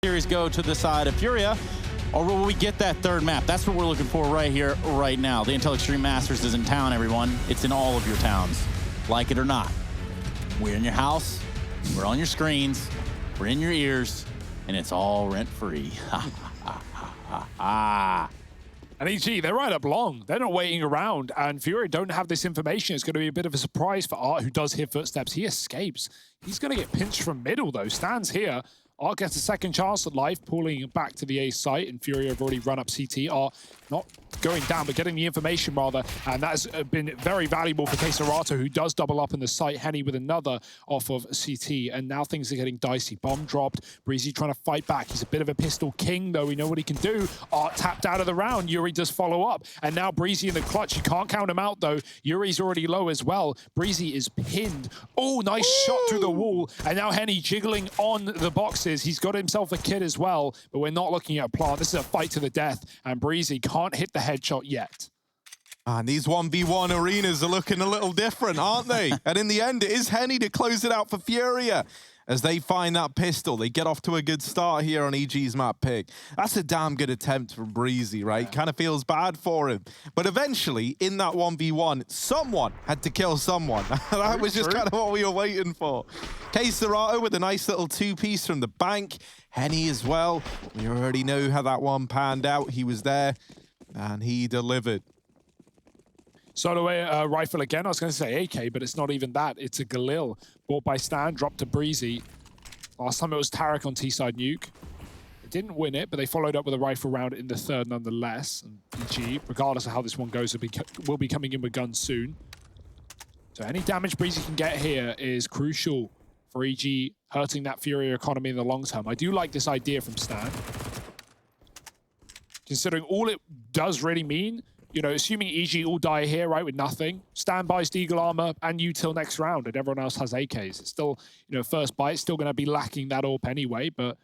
series go to the side of FURIA, or will we get that third map? That's what we're looking for right here, right now. The Intel Extreme Masters is in town, everyone. It's in all of your towns, like it or not. We're in your house, we're on your screens, we're in your ears, and it's all rent-free. And EG, they're right up long. They're not waiting around, and FURIA don't have this information. It's going to be a bit of a surprise for Art, who does hear footsteps. He escapes. He's going to get pinched from middle, though. Stands here. Art gets a second chance at life, pulling back to the A site, and FURIA have already run up CT. Art not going down, but getting the information rather, and that has been very valuable for Keserato, who does double up in the site. Henny with another off of CT, and now things are getting dicey. Bomb dropped. Breezy trying to fight back. He's a bit of a pistol king, though. We know what he can do. Art tapped out of the round. Yuri does follow up, and now Breezy in the clutch. You can't count him out, though. Yuri's already low as well. Breezy is pinned. Oh, nice shot through the wall, and now Henny jiggling on the boxes. He's got himself a kit as well, but we're not looking at a plant. This is a fight to the death, and Breezy can't hit the headshot yet. And these 1v1 arenas are looking a little different, aren't they? And in the end, it is Henny to close it out for FURIA. As they find that pistol, they get off to a good start here on EG's map pick. That's a damn good attempt from Breezy, right? Yeah. Kind of feels bad for him. But eventually, in that 1v1, someone had to kill someone. That was just kind of what we were waiting for. Keserato with a nice little two-piece from the bank. Henny as well. We already know how that one panned out. He was there, and he delivered. Solo rifle again. I was going to say AK, but it's not even that. It's a Galil. Bought by Stan, dropped to Breezy. Last time it was Tarek on T-side nuke. They didn't win it, but they followed up with a rifle round in the third nonetheless. And EG, regardless of how this one goes, will be coming in with guns soon. So any damage Breezy can get here is crucial for EG, hurting that FURIA economy in the long term. I do like this idea from Stan. Considering all it does really mean, you know, assuming EG all die here, right, with nothing, Stan buys Deagle armor and you till next round, and everyone else has AKs. It's still, you know, first bite, still going to be lacking that AWP anyway, but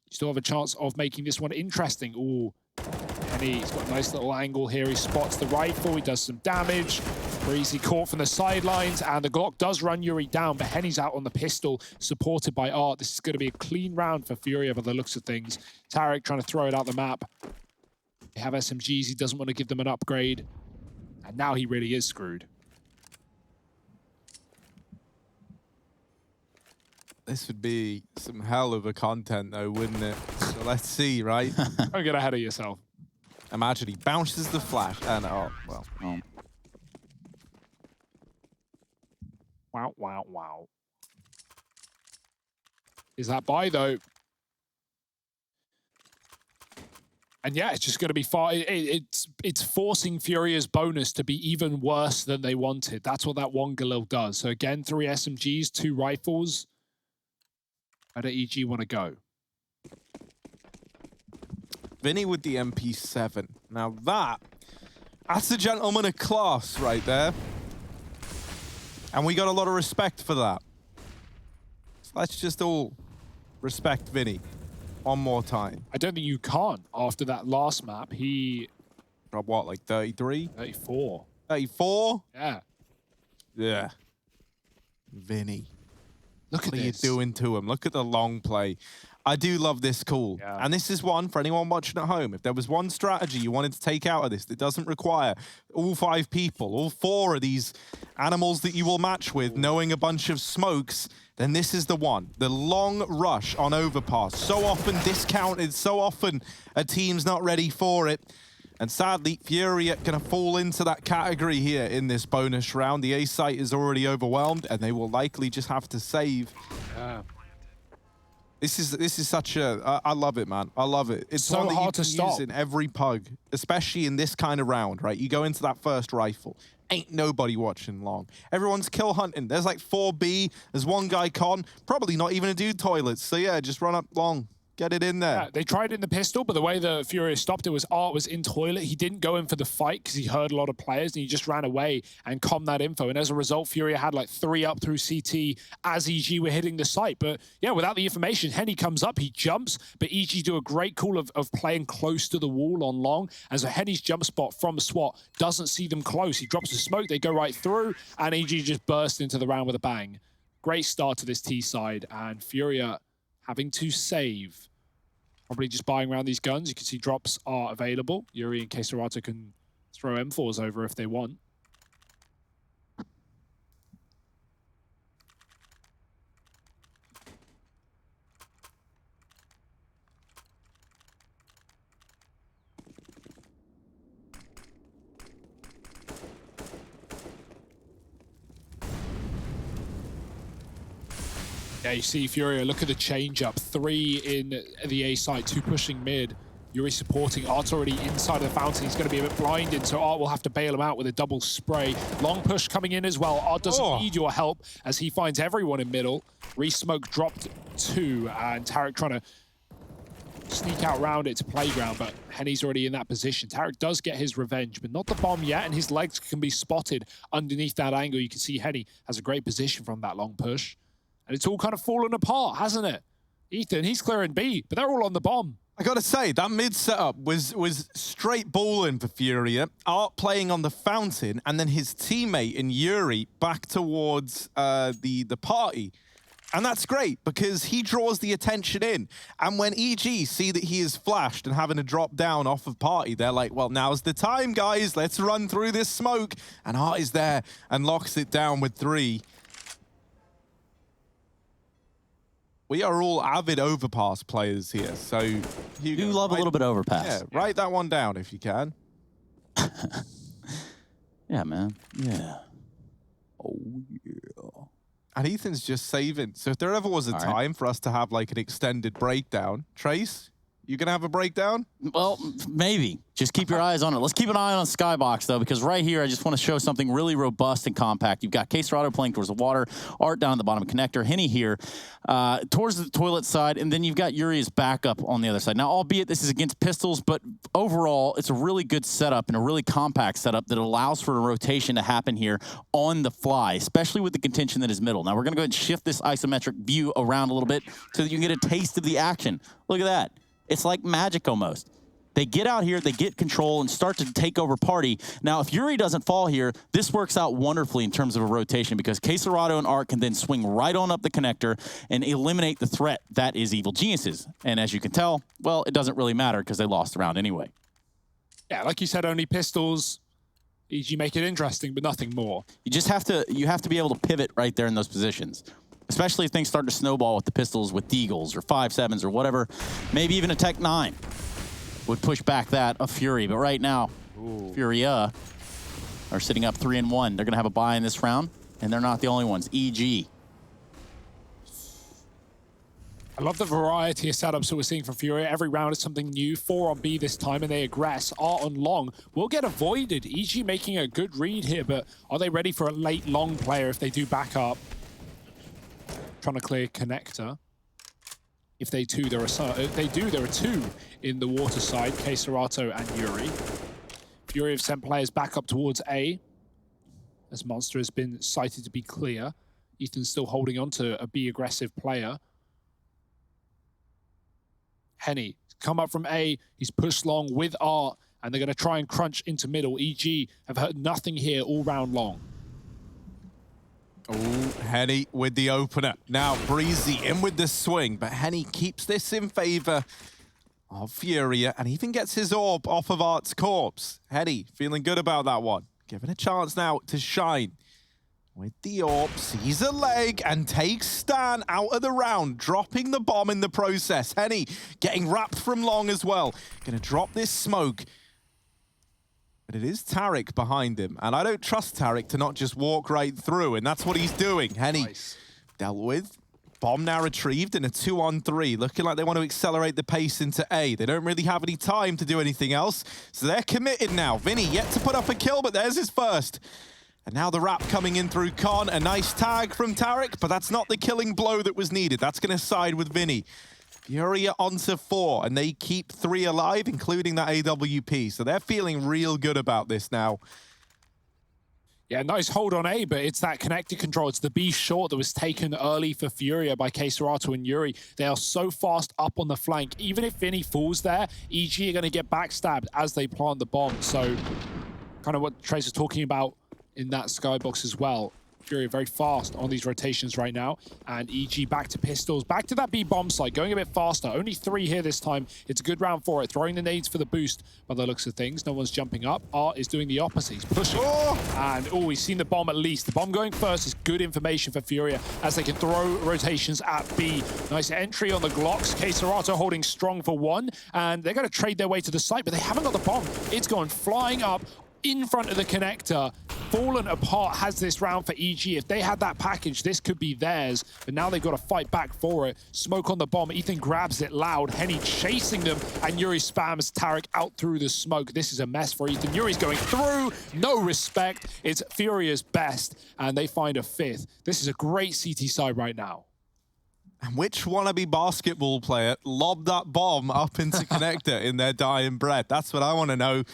you still have a chance of making this one interesting. Ooh, and he's got a nice little angle here. He spots the rifle, he does some damage. Breezy caught from the sidelines, and the Glock does run Yuri down, but Henny's out on the pistol, supported by Art. This is going to be a clean round for FURIA by the looks of things. Tarek trying to throw it out the map. They have SMGs, he doesn't want to give them an upgrade. And now he really is screwed. This would be some hell of a content though, wouldn't it? So let's see, right? Don't get ahead of yourself. Imagine he bounces the flash and oh, well. Wow, wow, wow. Is that buy though? And yeah, it's just going to be far. It's forcing FURIA's bonus to be even worse than they wanted. That's what that one Galil does. So again, 3 SMGs, 2 rifles. Where do EG want to go? Vinny with the MP7. Now that's a gentleman of class right there. And we got a lot of respect for that. So let's just all respect Vinny. One more time. I don't think you can't after that last map. He dropped what, like 33? 34. 34? Yeah. Yeah. Vinny. Look at what this. What are you doing to him? Look at the long play. I do love this call. Yeah. And this is one for anyone watching at home. If there was one strategy you wanted to take out of this that doesn't require all 5 people, all 4 of these animals that you will match with, knowing a bunch of smokes, then this is the one. The long rush on Overpass. So often discounted, so often a team's not ready for it. And sadly, FURIA going to fall into that category here in this bonus round. The A site is already overwhelmed, and they will likely just have to save. Yeah. This is such a I love it, man. I love it. It's so one that hard you can to stop use in every pug, especially in this kind of round, right? You go into that first rifle. Ain't nobody watching long. Everyone's kill hunting. There's like 4B. There's one guy con. Probably not even a dude toilets. So yeah, just run up long. Get it in there. Yeah, they tried it in the pistol, but the way the FURIA stopped it was Art was in toilet. He didn't go in for the fight because he heard a lot of players, and he just ran away and calmed that info. And as a result, FURIA had like 3 up through CT as EG were hitting the site. But yeah, without the information, Henny comes up, he jumps, but EG do a great call of playing close to the wall on long. As a Henny's jump spot from SWAT doesn't see them close. He drops the smoke, they go right through, and EG just burst into the round with a bang. Great start to this T side, and FURIA having to save Probably just buying around these guns. You can see drops are available. Yuri and Keserato can throw M4s over if they want. Yeah, you see Furia, look at the change up. 3 in the A site, 2 pushing mid. Yuri supporting. Art's already inside of the fountain. He's going to be a bit blinded, so Art will have to bail him out with a double spray. Long push coming in as well. Art doesn't need your help as he finds everyone in middle. Re-smoke dropped 2, and Tarek trying to sneak out around it to playground, but Henny's already in that position. Tarek does get his revenge, but not the bomb yet, and his legs can be spotted underneath that angle. You can see Henny has a great position from that long push. And it's all kind of fallen apart, hasn't it? Ethan, he's clearing B, but they're all on the bomb. I gotta say, that mid setup was straight balling for Furia. Art playing on the fountain, and then his teammate in Yuri back towards the party. And that's great, because he draws the attention in. And when EG see that he is flashed and having to drop down off of party, they're like, well, now's the time, guys. Let's run through this smoke. And Art is there and locks it down with 3. We are all avid Overpass players here, so you do love a little bit of Overpass. Yeah, write that one down if you can. Yeah, man. Yeah. Oh, yeah. And Ethan's just saving. So if there ever was a time for us to have like an extended breakdown, Trace, you gonna have a breakdown? Well, maybe. Just keep your eyes on it. Let's keep an eye on Skybox, though, because right here, I just want to show something really robust and compact. You've got Keserato playing towards the water, Art down at the bottom of connector, Henny here towards the toilet side, and then you've got Yuri's backup on the other side. Now, albeit this is against pistols, but overall, it's a really good setup and a really compact setup that allows for a rotation to happen here on the fly, especially with the contention that is middle. Now, we're going to go ahead and shift this isometric view around a little bit so that you can get a taste of the action. Look at that. It's like magic almost. They get out here, they get control, and start to take over party. Now, if Yuri doesn't fall here, this works out wonderfully in terms of a rotation because Keserato and Art can then swing right on up the connector and eliminate the threat that is Evil Geniuses. And as you can tell, well, it doesn't really matter because they lost the round anyway. Yeah, like you said, only pistols. EG make it interesting, but nothing more. You just have to be able to pivot right there in those positions. Especially if things start to snowball with the pistols, with Deagles or 5.7s or whatever. Maybe even a Tech 9 would push back that of Fury. But right now, Furia are sitting up 3-1. They're going to have a bye in this round, and they're not the only ones. EG. I love the variety of setups that we're seeing from Furia. Every round is something new. 4 on B this time, and they aggress. Art on long will get avoided. EG making a good read here, but are they ready for a late long player if they do back up? Trying to clear connector. If they do, there are 2 in the water side, Keserato and Yuri. Fury have sent players back up towards A, as Monster has been cited to be clear. Ethan's still holding on to a B aggressive player. Henny, come up from A, he's pushed long with Art, and they're going to try and crunch into middle. EG have heard nothing here all round long. Oh, Henny with the opener. Now Breezy in with the swing, but Henny keeps this in favor of Furia and even gets his orb off of Art's corpse. Henny feeling good about that one. Given a chance now to shine with the orb, sees a leg and takes Stan out of the round, dropping the bomb in the process. Henny getting wrapped from long as well. Gonna drop this smoke. But it is Tarek behind him, and I don't trust Tarek to not just walk right through, and that's what he's doing. Henny dealt with. Bomb now retrieved in a 2-on-3, looking like they want to accelerate the pace into A. They don't really have any time to do anything else, so they're committed now. Vinny yet to put up a kill, but there's his first. And now the wrap coming in through Con. A nice tag from Tarek, but that's not the killing blow that was needed. That's going to side with Vinny. Furia onto 4, and they keep 3 alive, including that AWP. So they're feeling real good about this now. Yeah, nice hold on A, but it's that connected control. It's the B short that was taken early for Furia by Keserato and Yuri. They are so fast up on the flank. Even if Vinny falls there, EG are going to get backstabbed as they plant the bomb. So kind of what Trace was talking about in that skybox as well. FURIA very fast on these rotations right now. And EG back to pistols, back to that B bomb site, going a bit faster. Only 3 here this time. It's a good round for it. Throwing the nades for the boost by the looks of things. No one's jumping up. Art is doing the opposite. He's pushing. And we've seen the bomb at least. The bomb going first is good information for FURIA as they can throw rotations at B. Nice entry on the Glocks. Serato holding strong for 1. And they're going to trade their way to the site, but they haven't got the bomb. It's going flying up in front of the connector. Fallen Apart has this round for EG. If they had that package, this could be theirs. But now they've got to fight back for it. Smoke on the bomb. Ethan grabs it loud. Henny chasing them. And Yuri spams Tarek out through the smoke. This is a mess for Ethan. Yuri's going through. No respect. It's FURIA's best. And they find a 5th. This is a great CT side right now. And which wannabe basketball player lobbed that bomb up into connector in their dying breath? That's what I want to know.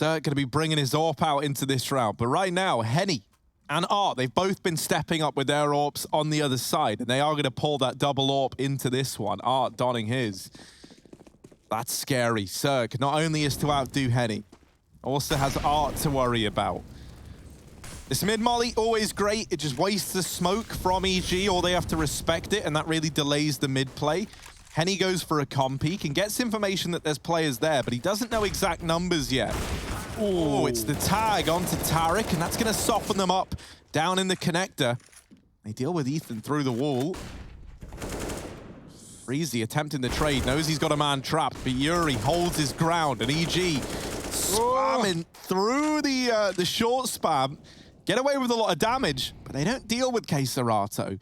Going to be bringing his AWP out into this round. But right now, Henny and Art, they've both been stepping up with their AWPs on the other side. And they are going to pull that double AWP into this one. Art donning his. That's scary. Cirque not only is to outdo Henny, also has Art to worry about. This mid-molly, always great. It just wastes the smoke from EG, or they have to respect it, and that really delays the mid-play. Henny goes for a comm peek and gets information that there's players there, but he doesn't know exact numbers yet. Oh, it's the tag onto Tarek, and that's going to soften them up down in the connector. They deal with Ethan through the wall. Breezy attempting the trade, knows he's got a man trapped, but Yuri holds his ground, and EG spamming through the short spam. Get away with a lot of damage, but they don't deal with Serato.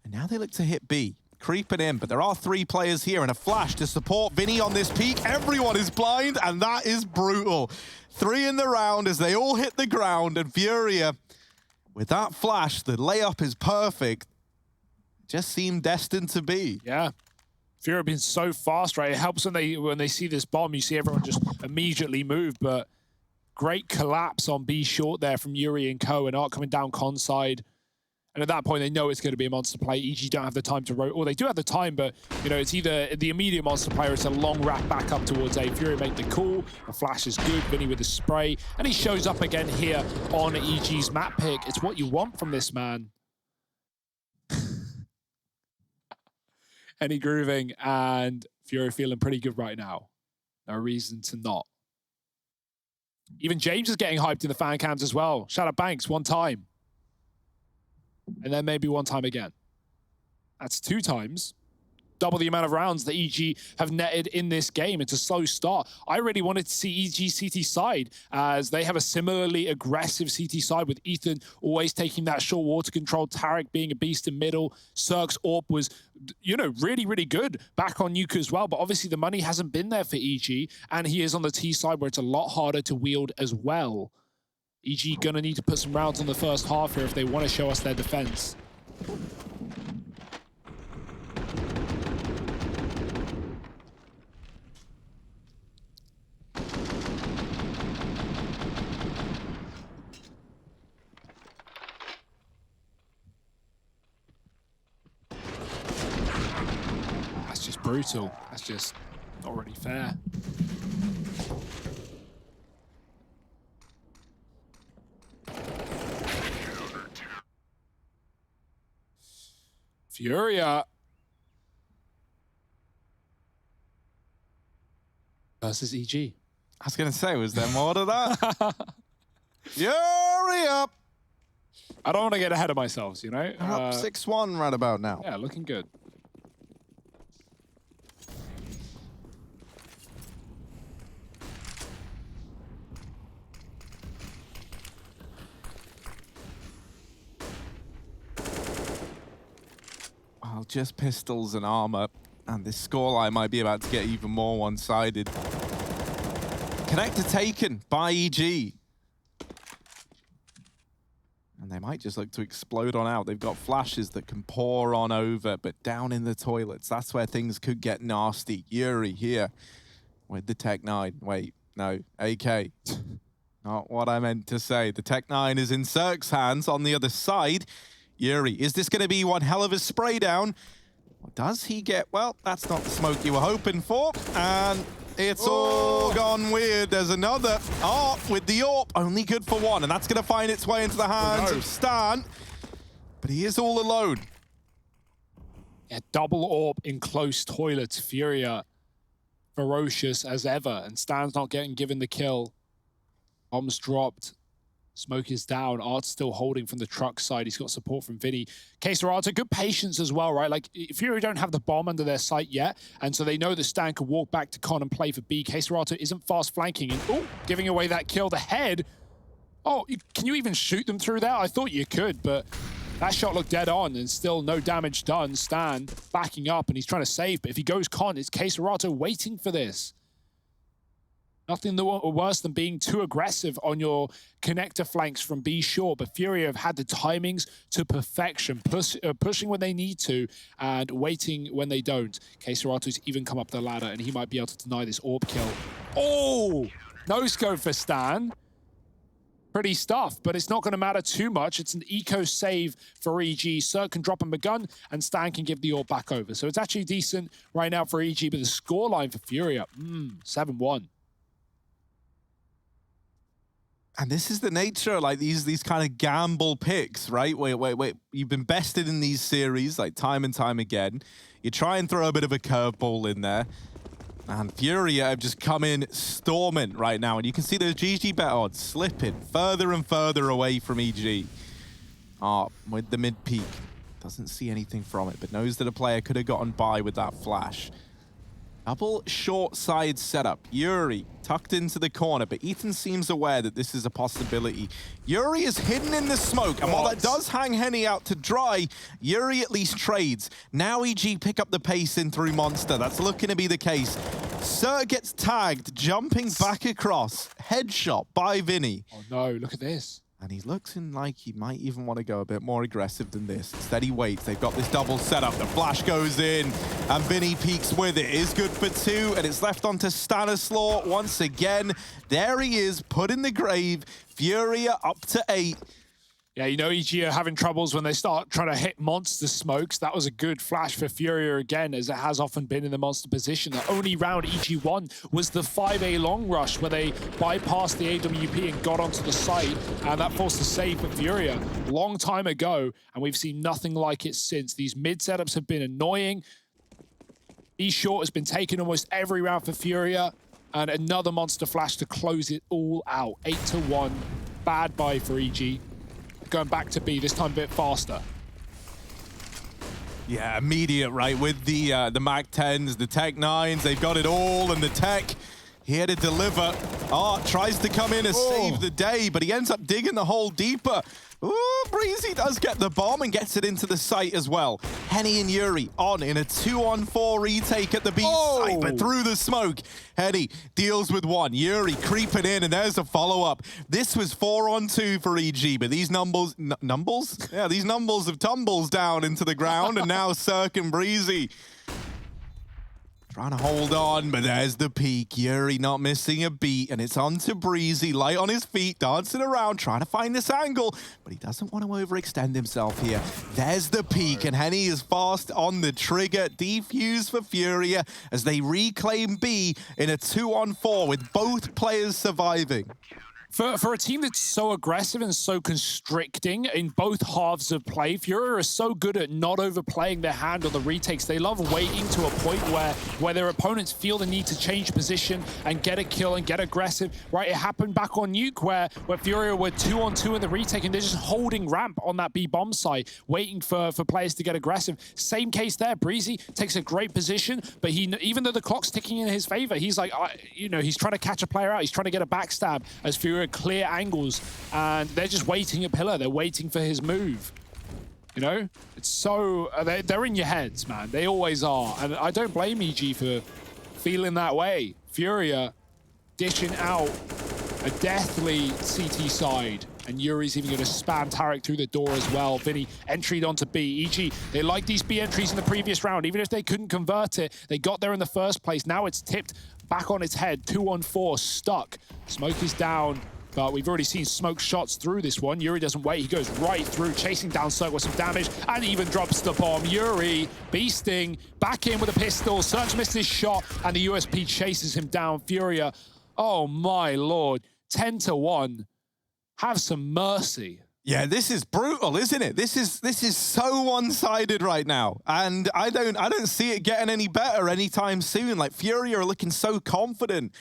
And now they look to hit B. Creeping in, but there are 3 players here and a flash to support Vinny on this peak. Everyone is blind, and that is brutal. 3 in the round as they all hit the ground, and FURIA, with that flash, the layup is perfect. Just seemed destined to be. Yeah. FURIA being so fast, right? It helps when they see this bomb, you see everyone just immediately move, but great collapse on B short there from Yuri and Co, and Art coming down con side. And at that point, they know it's going to be a monster play. EG don't have the time to rotate. Or they do have the time, but you know, it's either the immediate monster play or it's a long wrap back up towards A. FURIA make the call. The flash is good. Vinny with the spray. And he shows up again here on EG's map pick. It's what you want from this man. Henny grooving, and FURIA feeling pretty good right now. No reason to not. Even James is getting hyped in the fan cams as well. Shout out Banks, 1 time. And then maybe 1 time again. That's 2 times. Double the amount of rounds that EG have netted in this game. It's a slow start. I really wanted to see EG CT side, as they have a similarly aggressive CT side with Ethan always taking that short water control, Tarek being a beast in middle. Cirque's AWP was, you know, really, really good back on Nuke as well. But obviously the money hasn't been there for EG, and he is on the T side where it's a lot harder to wield as well. EG gonna need to put some rounds on the first half here if they want to show us their defense. That's just brutal. That's just not really fair. FURIA versus EG. I was going to say, was there more to that? FURIA! I don't want to get ahead of myself, you know? They're up 6-1 right about now. Yeah, looking good. Well, just pistols and armor, and this scoreline might be about to get even more one-sided. Connector taken by EG. And they might just look to explode on out. They've got flashes that can pour on over, but down in the toilets, that's where things could get nasty. Yuri here with the Tech 9. Wait, no, AK. Not what I meant to say. The Tech 9 is in Cirque's hands on the other side. Yuri, is this going to be one hell of a spray down? Or does he get, well, that's not the smoke you were hoping for. And It's all gone weird. There's another ARP with the AWP. Only good for one, and that's going to find its way into the hands of Stan. But he is all alone. Yeah, double AWP in close toilets. FURIA ferocious as ever, and Stan's not getting given the kill. Bombs dropped. Smoke is down. Art's still holding from the truck side. He's got support from Vinny. KSRATA, good patience as well, right? Like, FURIA don't have the bomb under their sight yet, and so they know that Stan can walk back to Con and play for B. KSRATA isn't fast flanking, and oh, giving away that kill. The head. Oh, can you even shoot them through that? I thought you could, but that shot looked dead on, and still no damage done. Stan backing up, and he's trying to save, but if he goes Con, it's KSRATA waiting for this. Nothing worse than being too aggressive on your connector flanks from B short, but FURIA have had the timings to perfection, pushing when they need to and waiting when they don't. KSRATA's even come up the ladder, and he might be able to deny this AWP kill. Oh! No scope for Stan. Pretty stuff, but it's not going to matter too much. It's an eco save for EG. Sir can drop him a gun, and Stan can give the AWP back over. So it's actually decent right now for EG, but the scoreline for FURIA, 7-1. And this is the nature, like these kind of gamble picks, right? Wait. You've been bested in these series, like time and time again. You try and throw a bit of a curveball in there. And FURIA have just come in storming right now. And you can see those GG bet odds slipping further and further away from EG. With the mid-peak. Doesn't see anything from it, but knows that a player could have gotten by with that flash. Double short side setup. Yuri tucked into the corner, but Ethan seems aware that this is a possibility. Yuri is hidden in the smoke, and while that does hang Henny out to dry, Yuri at least trades. Now EG pick up the pace in through Monster. That's looking to be the case. Sir gets tagged, jumping back across. Headshot by Vinny. Oh no, look at this. And he looks in like he might even want to go a bit more aggressive than this. Instead he waits. They've got this double setup. The flash goes in, and Vinny peeks with it. It is good for 2, and it's left onto Stanislaw once again. There he is, put in the grave. FURIA up to 8. Yeah, you know EG are having troubles when they start trying to hit monster smokes. That was a good flash for FURIA again, as it has often been in the monster position. The only round EG won was the 5A long rush, where they bypassed the AWP and got onto the site, and that forced a save for FURIA a long time ago, and we've seen nothing like it since. These mid setups have been annoying. E short has been taken almost every round for FURIA, and another monster flash to close it all out. 8-1, bad buy for EG. Going back to B, this time a bit faster. Yeah, immediate, right? With the MAC-10s, the Tech-9s, they've got it all, and the Tech here to deliver. Art tries to come in and save the day, but he ends up digging the hole deeper. Ooh, Breezy does get the bomb and gets it into the site as well. Henny and Yuri on in a 2-on-4 retake at the B site, but through the smoke. Henny deals with 1. Yuri creeping in, and there's a follow-up. This was 4-on-2 for EG, but these numbles? Yeah, these numbles have tumbles down into the ground, and now Cirque and Breezy trying to hold on, but there's the peak. Yuri not missing a beat, and it's on to Breezy, light on his feet, dancing around, trying to find this angle, but he doesn't want to overextend himself here. There's the peak, and Henny is fast on the trigger. Defuse for FURIA as they reclaim B in a 2-on-4 with both players surviving. For a team that's so aggressive and so constricting in both halves of play, FURIA are so good at not overplaying their hand on the retakes. They love waiting to a point where their opponents feel the need to change position and get a kill and get aggressive. Right, it happened back on Nuke where FURIA were 2-on-2 in the retake, and they're just holding ramp on that B bomb site, waiting for players to get aggressive. Same case there. Breezy takes a great position, but even though the clock's ticking in his favor, he's like, he's trying to catch a player out. He's trying to get a backstab as FURIA clear angles, and they're just waiting at pillar. They're waiting for his move. You know, it's so they're in your heads, man. They always are, and I don't blame EG for feeling that way. FURIA dishing out a deathly CT side, and Yuri's even going to spam Tarek through the door as well. Vinny entered onto B. EG, they like these B entries in the previous round. Even if they couldn't convert it, they got there in the first place. Now it's tipped back on its head. 2-on-4, stuck. Smoke is down. But we've already seen smoke shots through this one. Yuri doesn't wait. He goes right through, chasing down Cirque with some damage, and even drops the bomb. Yuri, beasting, back in with a pistol. Cirque missed his shot, and the USP chases him down. Furia, oh my lord, 10-1. Have some mercy. Yeah, this is brutal, isn't it? This is so one-sided right now, and I don't see it getting any better anytime soon. Like, Furia are looking so confident.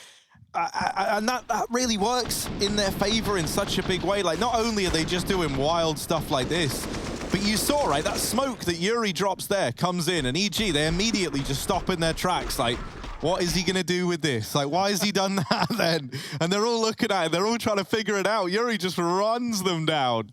And that really works in their favor in such a big way. Like, not only are they just doing wild stuff like this, but you saw, right, that smoke that Yuri drops there comes in, and EG, they immediately just stop in their tracks. Like, what is he going to do with this? Like, why has he done that then? And they're all looking at it. They're all trying to figure it out. Yuri just runs them down.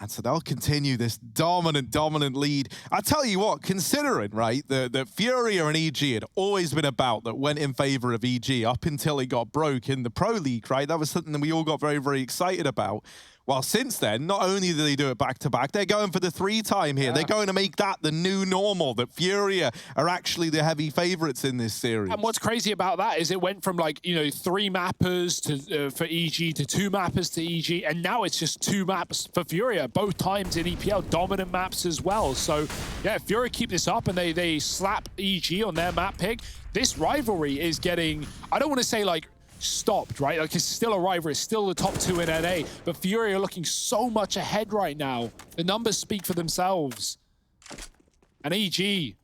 And so they'll continue this dominant lead. I tell you what, considering, right, that Furia and EG had always been a bout that went in favor of EG up until it got broke in the Pro League, right? That was something that we all got very excited about. Well, since then, not only do they do it back-to-back, they're going for the 3-time here. Yeah. They're going to make that the new normal, that Furia are actually the heavy favorites in this series. And what's crazy about that is it went from, like, you know, 3 mappers to for EG to 2 mappers to EG, and now it's just 2 maps for Furia, both times in EPL, dominant maps as well. So, yeah, if Furia keep this up and they slap EG on their map pick, this rivalry is getting, I don't want to say, like, stopped, right? Like, it's still a rivalry, it's still the top 2 in NA, but Furia are looking so much ahead right now. The numbers speak for themselves. And EG,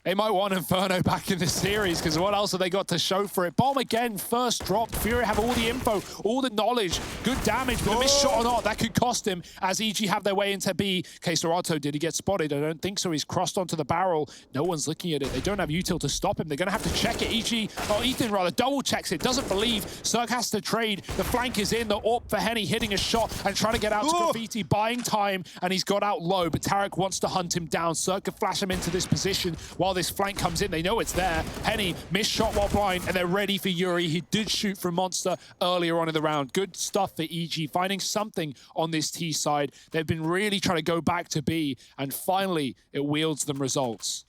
they might want Inferno back in the series, because what else have they got to show for it? Bomb again, first drop. Furia have all the info, all the knowledge, good damage, but a missed shot or not, that could cost him as EG have their way into B. Queserato, did he get spotted? I don't think so. He's crossed onto the barrel. No one's looking at it. They don't have util to stop him. They're going to have to check it. Ethan rather, double checks it, doesn't believe. Cirque has to trade. The flank is in. The AWP for Henny hitting a shot and trying to get out to Graffiti, buying time, and he's got out low, but Tarek wants to hunt him down. Cirque can flash him into this position while this flank comes in. They know it's there. Henny missed shot while blind, and they're ready for Yuri. He did shoot from Monster earlier on in the round. Good stuff for EG, finding something on this T side. They've been really trying to go back to B, and finally it wields them results.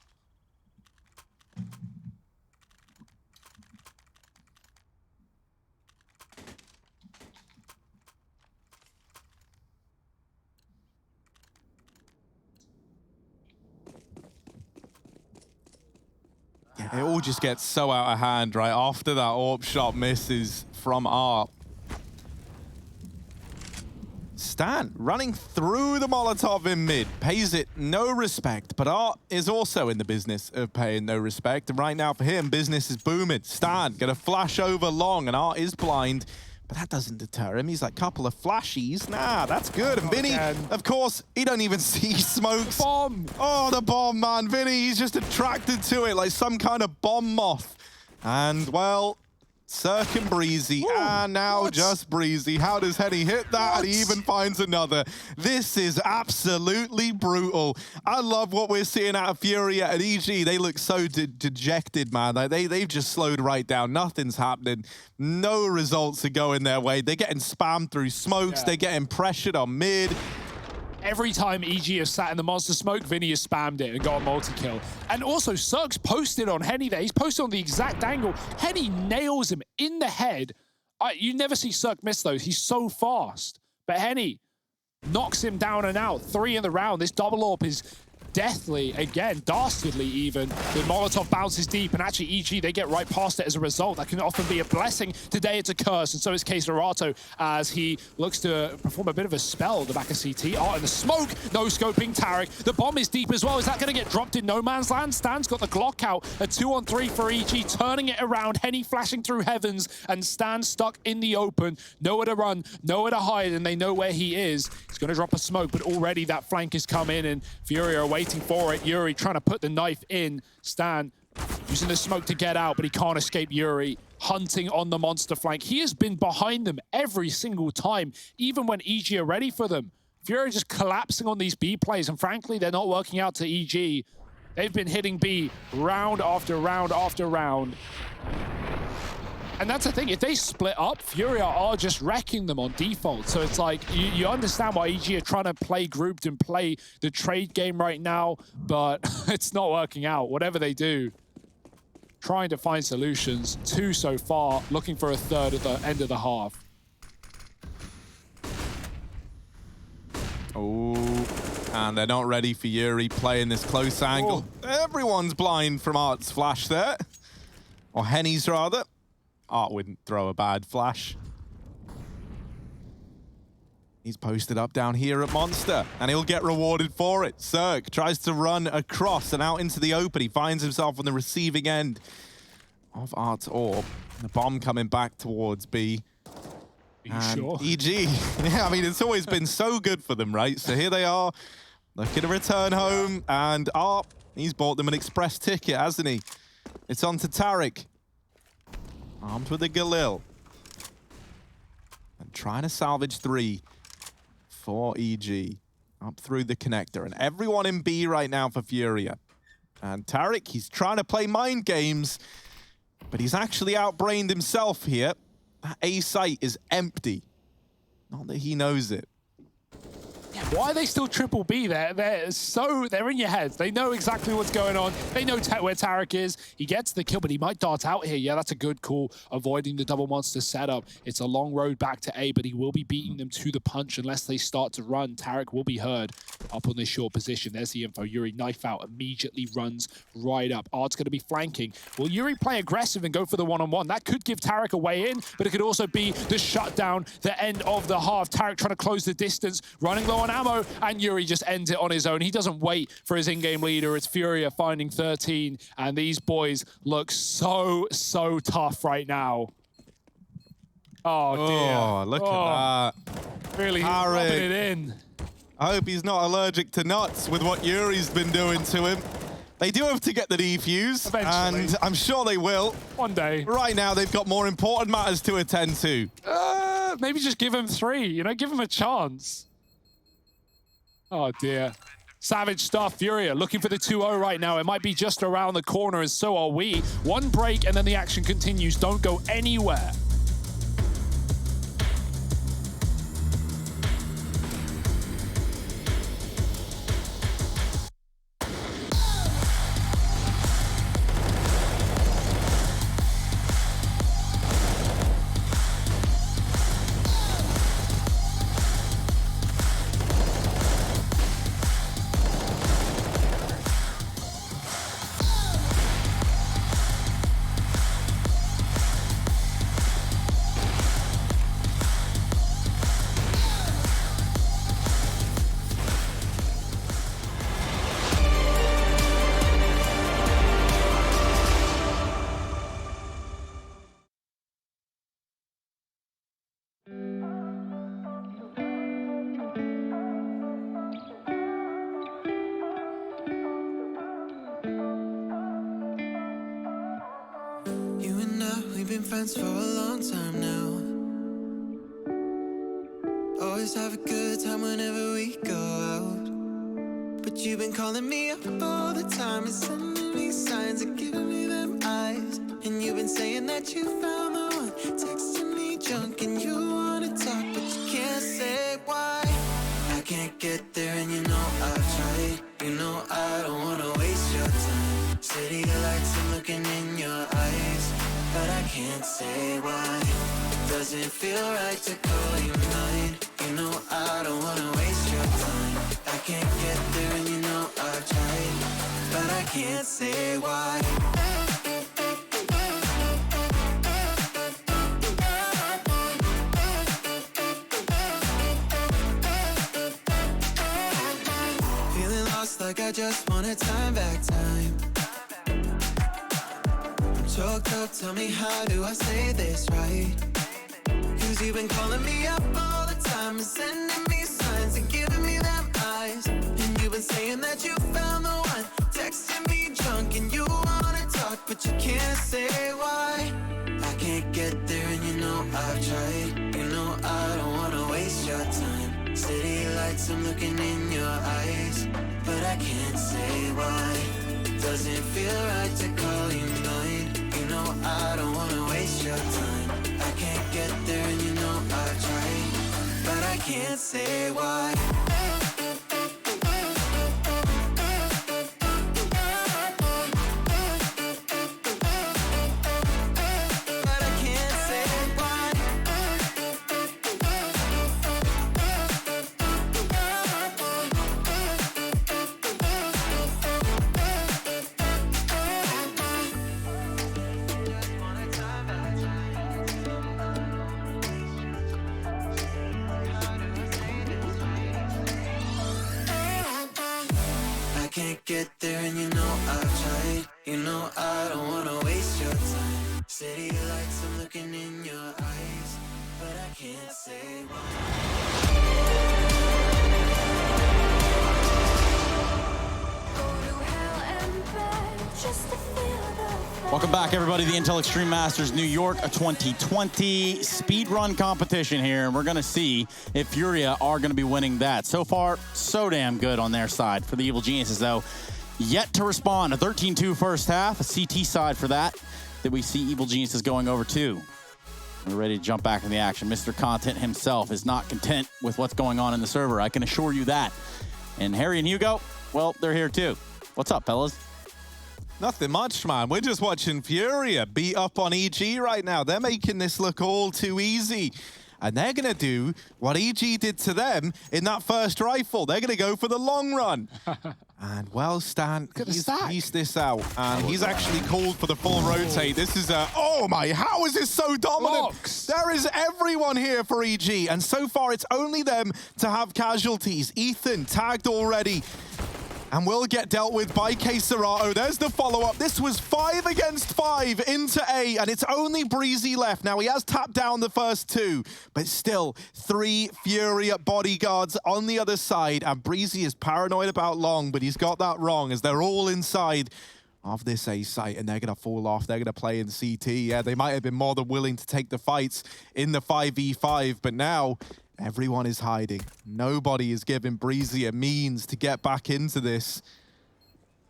It all just gets so out of hand, right? After that AWP shot misses from Art. Stan running through the Molotov in mid, pays it no respect, but Art is also in the business of paying no respect. And right now for him, business is booming. Stan gonna flash over long, and Art is blind, but that doesn't deter him. He's like, couple of flashies. Nah, that's good. And Vinny, of course, he don't even see smokes. Bomb! Oh, the bomb, man. Vinny, he's just attracted to it like some kind of bomb moth. And, well, Cirque and Breezy, and now just Breezy. How does Henny hit that? And he even finds another. This is absolutely brutal. I love what we're seeing out of Furia and EG. They look so dejected, man. Like, they've just slowed right down. Nothing's happening. No results are going their way. They're getting spammed through smokes. They're getting pressured on mid. Every time EG has sat in the monster smoke, Vinny has spammed it and got a multi-kill. And also, Cirque's posted on Henny there. He's posted on the exact angle. Henny nails him in the head. You never see Cirque miss those. He's so fast. But Henny knocks him down and out. 3 in the round. This double AWP is deathly, again, dastardly even. The Molotov bounces deep, and actually EG, they get right past it as a result. That can often be a blessing. Today it's a curse, and so is Queserato as he looks to perform a bit of a spell at the back of CT. Art in the smoke, no scoping Tarek. The bomb is deep as well. Is that going to get dropped in no man's land? Stan's got the Glock out. A 2-on-3 for EG, turning it around. Henny flashing through heavens, and Stan stuck in the open. Nowhere to run, nowhere to hide, and they know where he is. He's going to drop a smoke, but already that flank has come in, and Furia are waiting for it. Yuri trying to put the knife in. Stan using the smoke to get out, but he can't escape Yuri. Hunting on the monster flank. He has been behind them every single time, even when EG are ready for them. Furia just collapsing on these B plays, and frankly, they're not working out to EG. They've been hitting B round after round after round. And that's the thing, if they split up, Furia are just wrecking them on default. So it's like, you understand why EG are trying to play grouped and play the trade game right now, but it's not working out. Whatever they do, trying to find solutions. 2 so far, looking for a third at the end of the half. Oh, and they're not ready for Yuri playing this close angle. Everyone's blind from Art's flash there. Or Henny's, rather. Art wouldn't throw a bad flash. He's posted up down here at Monster, and he'll get rewarded for it. Cirque tries to run across and out into the open. He finds himself on the receiving end of Art's orb. The bomb coming back towards B. Are you sure? EG, yeah, I mean, it's always been so good for them, right? So here they are, looking to return home, and Art, he's bought them an express ticket, hasn't he? It's on to Tarek, armed with a Galil. And trying to salvage 3 for EG, up through the connector. And everyone in B right now for FURIA. And Tarek, he's trying to play mind games, but he's actually outbrained himself here. That A site is empty. Not that he knows it. Why are they still triple B there? They're in your heads. They know exactly what's going on. They know where Tarek is. He gets the kill, but he might dart out here. Yeah, that's a good call, avoiding the double monster setup. It's a long road back to A, but he will be beating them to the punch unless they start to run. Tarek will be heard up on this short position. There's the info. Yuri, knife out, immediately runs right up. Art's going to be flanking. Will Yuri play aggressive and go for the one-on-one? That could give Tarek a way in, but it could also be the shutdown, the end of the half. Tarek trying to close the distance, running low on ammo, and Yuri just ends it on his own. He doesn't wait for his in-game leader. It's FURIA finding 13, and these boys look so tough right now. Oh, dear. Oh, look at that. Really rubbing it in. I hope he's not allergic to nuts with what Yuri's been doing to him. They do have to get the defuse, eventually, and I'm sure they will. One day. Right now, they've got more important matters to attend to. Maybe just give him 3, you know, give him a chance. Oh, dear. Savage stuff. FURIA looking for the 2-0 right now. It might be just around the corner, and so are we. One break, and then the action continues. Don't go anywhere. Friends for a long time now. Always have a good time whenever we go out. But you've been calling me up all the time and sending me signs and giving me them eyes. And you've been saying that you found the one, texting me junk and you wanna talk, but you can't say why. I can't get there and you know I've tried. You know I don't wanna waste your time. City lights, I'm looking in your eyes, but I can't say why. Doesn't feel right to call you mine. You know I don't wanna waste your time. I can't get there and you know I've tried, but I can't say why. Feeling lost like I just want a time back time. Choked up, tell me how do I say this right? Cause you've been calling me up all the time and sending me signs and giving me them eyes. And you've been saying that you found the one, texting me drunk and you wanna talk, but you can't say why. I can't get there and you know I've tried. You know I don't wanna waste your time. City lights, I'm looking in your eyes, but I can't say why. Doesn't feel right to call you mine. I don't wanna waste your time. I can't get there and you know I've tried, but I can't say why. But I can't say why. looking in your eyes, but I can't say why. Welcome back, everybody. The Intel Extreme Masters New York 2020 speed run competition here, and we're going to see if FURIA are going to be winning that. So far, so damn good on their side. For the Evil Geniuses, though, yet to respond. A 13-2 first half, a CT side for that we see Evil Geniuses going over to. We're ready to jump back in the action. Mr. Content himself is not content with what's going on in the server. I can assure you that. And Harry and Hugo, well, they're here too. What's up, fellas? Nothing much, man. We're just watching FURIA beat up on EG right now. They're making this look all too easy. And they're going to do what EG did to them in that first rifle. They're going to go for the long run. And, well, Stan, he's pieced this out. And he's actually called for the full rotate. This is a... Oh, my... How is this so dominant? Blocks. There is everyone here for EG. And so far, it's only them to have casualties. Ethan tagged already. And will get dealt with by K-Serato. There's the follow-up. This was 5 against 5 into A, and it's only Breezy left. Now, he has tapped down the first 2, but still 3 FURIA bodyguards on the other side, and Breezy is paranoid about long, but he's got that wrong, as they're all inside of this A site, and they're going to fall off. They're going to play in CT. Yeah, they might have been more than willing to take the fights in the 5v5, but now... everyone is hiding. Nobody is giving Breezy a means to get back into this.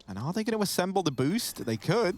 And are they going to assemble the boost? They could.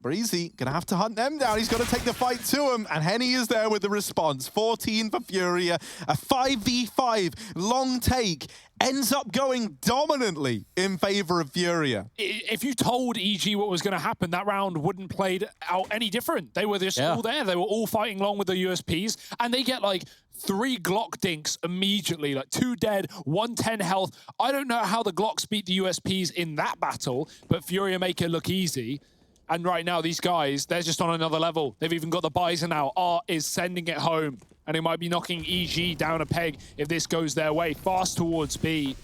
Breezy going to have to hunt them down. He's got to take the fight to him. And Henny is there with the response. 14 for FURIA. A 5v5 long take ends up going dominantly in favor of FURIA. If you told EG what was going to happen, that round wouldn't played out any different. They were just all there. They were all fighting along with the USPs, and they get like 3 Glock dinks immediately, like 2 dead, 110 health. I don't know how the Glocks beat the USPs in that battle, but FURIA make it look easy. And right now, these guys, they're just on another level. They've even got the Bison out. Art is sending it home. And it might be knocking EG down a peg if this goes their way. Fast towards B.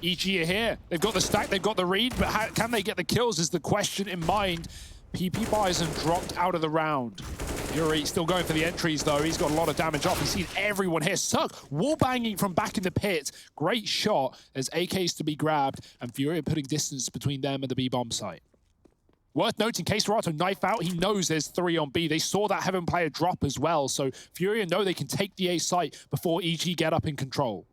EG are here. They've got the stack, they've got the read, but how, can they get the kills is the question in mind. PP Bison dropped out of the round. FURIA still going for the entries, though. He's got a lot of damage off. He's seen everyone here. Suck. Wall banging from back in the pit. Great shot. There's AKs to be grabbed, and FURIA putting distance between them and the B-bomb site. Worth noting, K-Serato knife out. He knows there's 3 on B. They saw that Heaven player drop as well. So FURIA know they can take the A site before EG get up in control.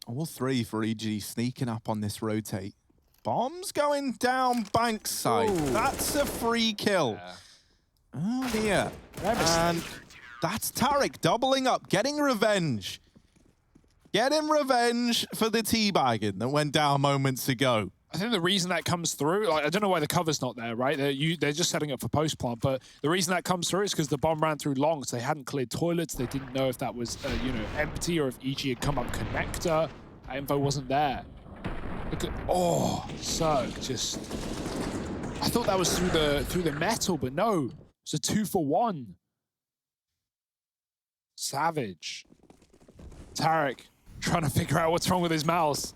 All 3 for EG sneaking up on this rotate. Bombs going down Bankside. Ooh. That's a free kill. Yeah. Oh dear. And that's Tarek doubling up, getting revenge. Getting revenge for the teabagging that went down moments ago. I think the reason that comes through, like, I don't know why the cover's not there, right? They're just setting up for post-plant, but the reason that comes through is because the bomb ran through long, so they hadn't cleared toilets. They didn't know if that was, empty or if EG had come up connector. That info wasn't there. Look at, so just, I thought that was through the metal, but no, it's a 2-for-1. Savage. Tarek trying to figure out what's wrong with his mouse.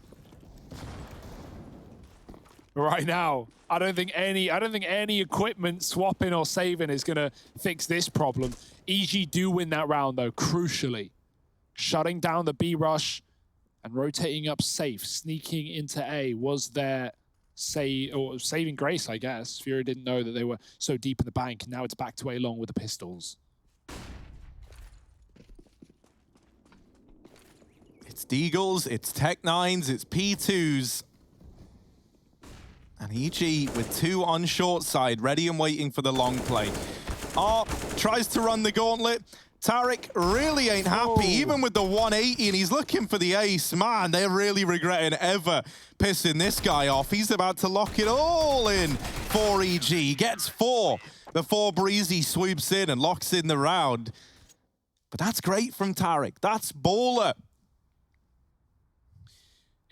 Right now, I don't think any equipment swapping or saving is gonna fix this problem. EG do win that round though, crucially. Shutting down the B rush and rotating up safe, sneaking into A was their saving grace, I guess. FURIA didn't know that they were so deep in the bank, and now it's back to A long with the pistols. It's Deagles, it's Tech-9s, it's P2s. And EG with 2 on short side, ready and waiting for the long play. Art tries to run the gauntlet. Tarek really ain't happy, even with the 180, and he's looking for the ace. Man, they're really regretting ever pissing this guy off. He's about to lock it all in for EG. He gets 4 before Breezy swoops in and locks in the round. But that's great from Tarek. That's baller.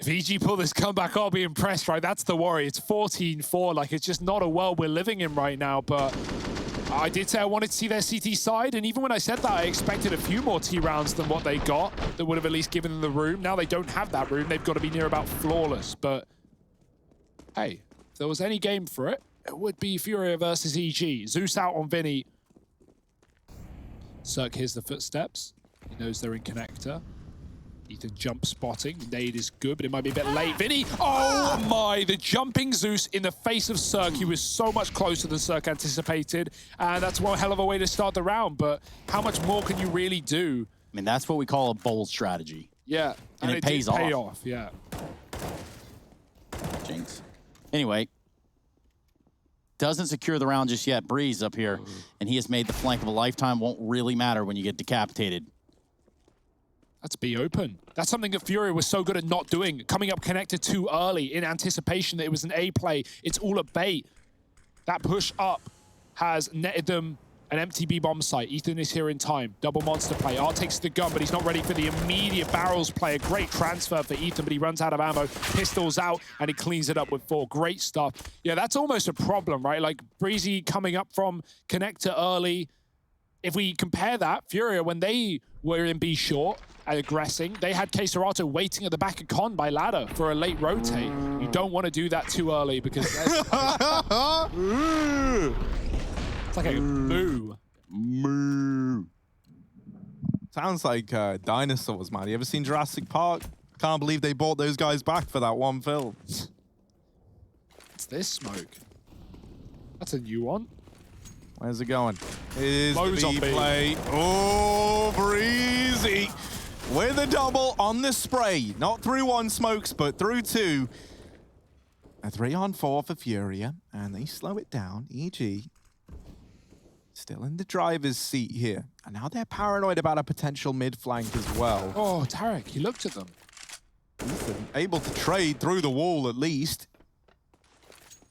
If EG pull this comeback, I'll be impressed, right? That's the worry. It's 14-4. Like, it's just not a world we're living in right now. But I did say I wanted to see their CT side. And even when I said that, I expected a few more T rounds than what they got that would have at least given them the room. Now they don't have that room. They've got to be near about flawless. But hey, if there was any game for it, it would be FURIA versus EG. Zeus out on Vinny. Cirque hears the footsteps. He knows they're in connector. Ethan jump spotting. Nade is good, but it might be a bit late. Vinny, oh my, the jumping Zeus in the face of Cirque. He was so much closer than Cirque anticipated. And that's one hell of a way to start the round. But how much more can you really do? I mean, that's what we call a bold strategy. Yeah. And it pays off. Yeah. Jinx. Anyway, doesn't secure the round just yet. Breeze up here, and he has made the flank of a lifetime. Won't really matter when you get decapitated. That's B open. That's something that FURIA was so good at not doing. Coming up connected too early in anticipation that it was an A play. It's all a bait. That push up has netted them an empty B bomb site. Ethan is here in time. Double monster play. Art takes the gun, but he's not ready for the immediate barrels play. A great transfer for Ethan, but he runs out of ammo. Pistols out, and he cleans it up with 4. Great stuff. Yeah, that's almost a problem, right? Like, Breezy coming up from connector early. If we compare that, FURIA, when they were in B short and aggressing, they had Keserato waiting at the back of con by ladder for a late rotate. You don't want to do that too early because it's like a moo. Moo. Sounds like dinosaurs, man. You ever seen Jurassic Park? Can't believe they brought those guys back for that one film. What's this smoke? That's a new one. Where's it going? Is Loads the on B B. play. Oh, Breezy with a double on the spray. Not through 1 smokes, but through 2. A 3-on-4 for FURIA, and they slow it down. EG still in the driver's seat here. And now they're paranoid about a potential mid flank as well. Oh, Tarek, he looked at them. Ethan able to trade through the wall at least.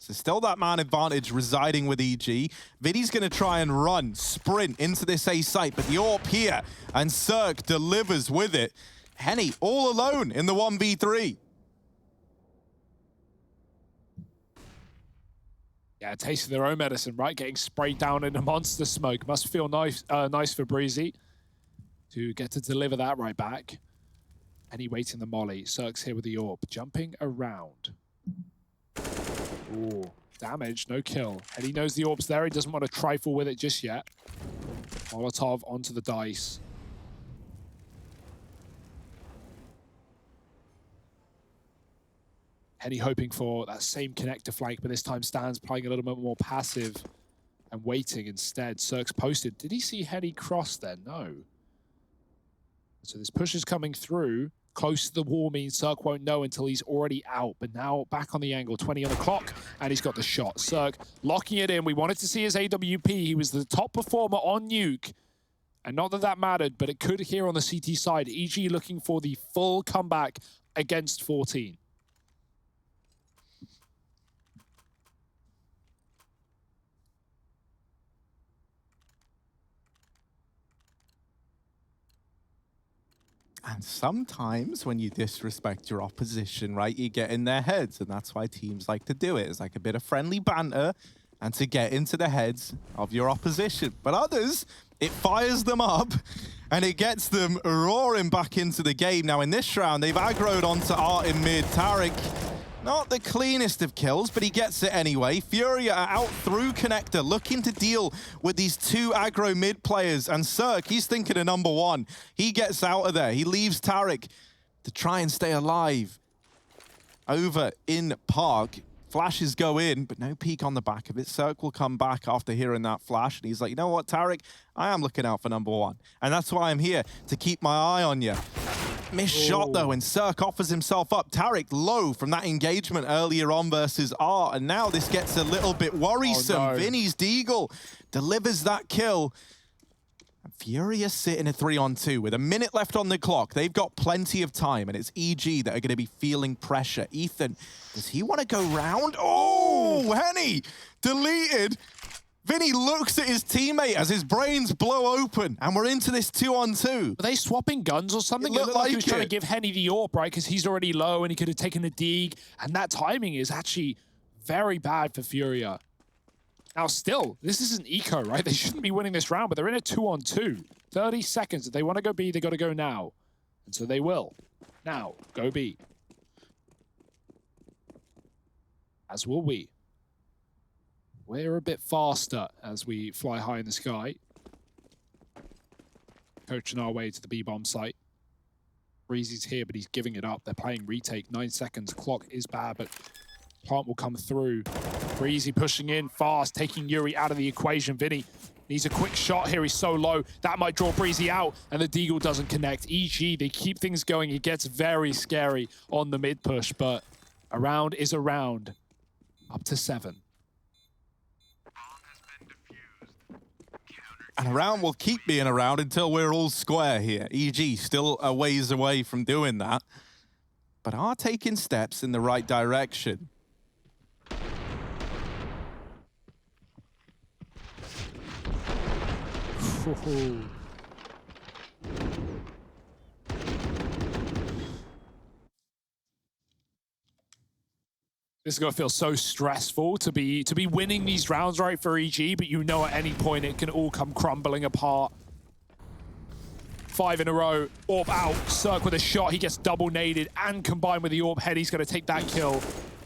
So still that man advantage residing with EG. Viddy's going to try and run, sprint into this A site, but the AWP here, and Cirque delivers with it. Henny all alone in the 1v3. Yeah, tasting their own medicine, right? Getting sprayed down in a monster smoke. Must feel nice, nice for Breezy to get to deliver that right back. And he waiting the molly. Cirque's here with the AWP, jumping around. Ooh, damage, no kill. And he knows the AWP's there. He doesn't want to trifle with it just yet. Molotov onto the dice. Henny hoping for that same connector flank, but this time Stan's playing a little bit more passive and waiting instead. Cirque's posted. Did he see Henny cross then? No. So this push is coming through. Close to the wall means Cirque won't know until he's already out. But now back on the angle, 20 on the clock, and he's got the shot. Cirque locking it in. We wanted to see his AWP. He was the top performer on Nuke. And not that that mattered, but it could here on the CT side. EG looking for the full comeback against 14. And sometimes when you disrespect your opposition, right, you get in their heads. And that's why teams like to do it. It's like a bit of friendly banter and to get into the heads of your opposition. But others, it fires them up and it gets them roaring back into the game. Now in this round, they've aggroed onto Art in mid. Tarek, not the cleanest of kills, but he gets it anyway. FURIA are out through connector, looking to deal with these 2 aggro mid players. And Cirque, he's thinking of number 1. He gets out of there. He leaves Tarek to try and stay alive. Over in Park, flashes go in, but no peek on the back of it. Cirque will come back after hearing that flash, and he's like, you know what, Tarek? I am looking out for number 1. And that's why I'm here, to keep my eye on you. Missed shot though, and Cirque offers himself up. Tarek low from that engagement earlier on versus Art, and now this gets a little bit worrisome. Oh, no. Vinny's Deagle delivers that kill. And FURIA sit in a 3-on-2 with a minute left on the clock. They've got plenty of time, and it's EG that are going to be feeling pressure. Ethan, does he want to go round? Oh, Henny deleted. Vinny looks at his teammate as his brains blow open, and we're into this 2-on-2. Are they swapping guns or something? It looked like he was like trying it. to give Henny the AWP, right? Because he's already low and he could have taken a dig. And that timing is actually very bad for FURIA. Now still, this isn't eco, right? They shouldn't be winning this round, but they're in a 2-on-2. 30 seconds. If they want to go B, they got to go now. And so they will. Now, go B. As will we. We're a bit faster as we fly high in the sky. Coaching our way to the B-bomb site. Breezy's here, but he's giving it up. They're playing retake. 9 seconds. Clock is bad, but plant will come through. Breezy pushing in fast, taking Yuri out of the equation. Vinny needs a quick shot here. He's so low. That might draw Breezy out, and the Deagle doesn't connect. EG, they keep things going. It gets very scary on the mid push, but a round is a round. Up to 7. And a round will keep being around until we're all square here. EG still a ways away from doing that, but are taking steps in the right direction. This is gonna feel so stressful to be winning these rounds, right, for EG, but you know at any point it can all come crumbling apart. 5 in a row, AWP out, Cirque with a shot, he gets double naded, and combined with the AWP head, he's gonna take that kill.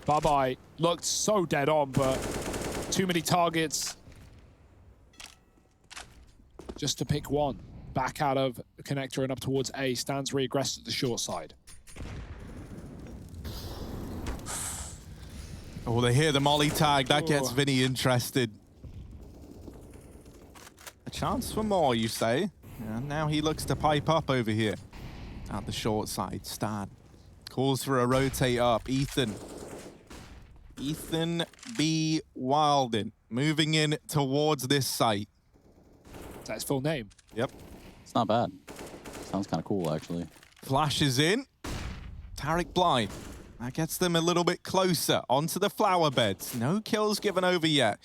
Bye-bye. Looked so dead on, but too many targets just to pick one. Back out of the connector and up towards A, stands re-aggressed at the short side. Oh, they hear the molly tag. That gets Vinny interested. A chance for more, you say? And now he looks to pipe up over here. At the short side, Stan calls for a rotate up. Ethan B. Wildin moving in towards this site. Is that his full name? Yep. It's not bad. Sounds kind of cool, actually. Flashes in. Tarek blind. That gets them a little bit closer onto the flower beds. No kills given over yet.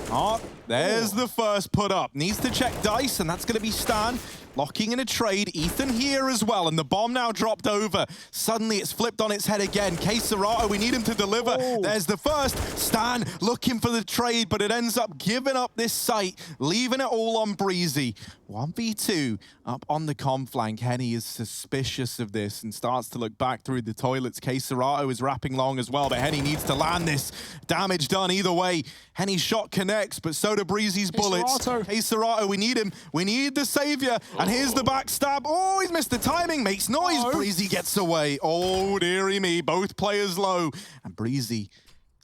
Oh, there's the first put up. Needs to check dice, and that's going to be Stan. Locking in a trade. Ethan here as well, and the bomb now dropped over. Suddenly it's flipped on its head again. Case Serato, we need him to deliver. There's the first. Stan looking for the trade, but it ends up giving up this site, leaving it all on Breezy. 1v2 up on the comm flank. Henny is suspicious of this and starts to look back through the toilets. Case Serato is wrapping long as well, but Henny needs to land this. Damage done either way. Henny's shot connects, but so do Breezy's bullets. Case Serato, we need him. We need the savior. And here's the backstab. Oh, he's missed the timing. Makes noise. Breezy gets away. Oh, dearie me. Both players low. And Breezy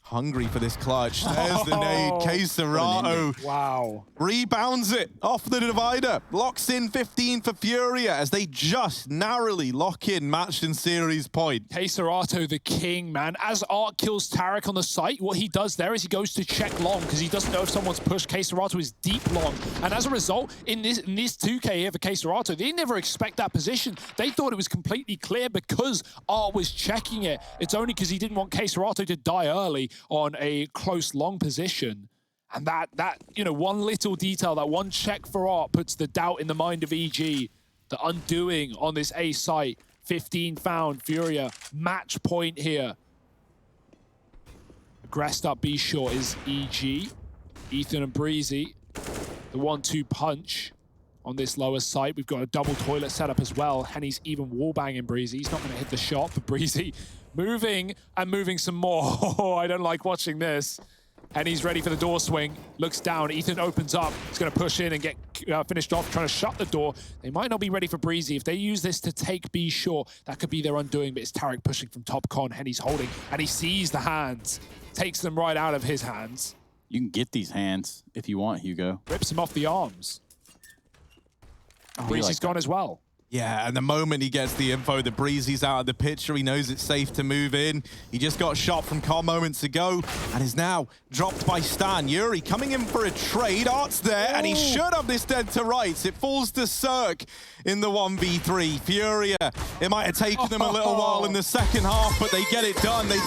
hungry for this clutch. There's the nade. Case Serato. Wow. Rebounds it off the divider. Locks in 15 for FURIA as they just narrowly lock in match and series point. Case Serato, the king, man. As Art kills Tarek on the site, what he does there is he goes to check long because he doesn't know if someone's pushed. Case Serato is deep long. And as a result, in this 2K here for Case Serato, they never expect that position. They thought it was completely clear because Art was checking it. It's only because he didn't want Case Serato to die early on a close long position. And that you know, one little detail, that one check for Art puts the doubt in the mind of EG. The undoing on this A site. 15 found. FURIA match point here. Aggressed up B short is EG. Ethan and Breezy. The 1-2 punch on this lower site. We've got a double toilet setup as well. Henny's even wallbanging Breezy. He's not going to hit the shot, but Breezy moving and moving some more. Oh, I don't like watching this. And he's ready for the door swing. Looks down. Ethan opens up. He's going to push in and get finished off, trying to shut the door. They might not be ready for Breezy. If they use this to take B short, that could be their undoing. But it's Tarek pushing from top con. Henny's holding. And he sees the hands. Takes them right out of his hands. You can get these hands if you want, Hugo. Rips him off the arms. Oh, Breezy's gone as well. Yeah, and the moment he gets the info that Breezy's out of the picture, he knows it's safe to move in. He just got shot from Carl moments ago and is now dropped by Stan. Yuri coming in for a trade. Art's there, and he should have this dead to rights. It falls to Cirque in the 1v3. FURIA, it might have taken them a little while in the second half, but they get it done. They take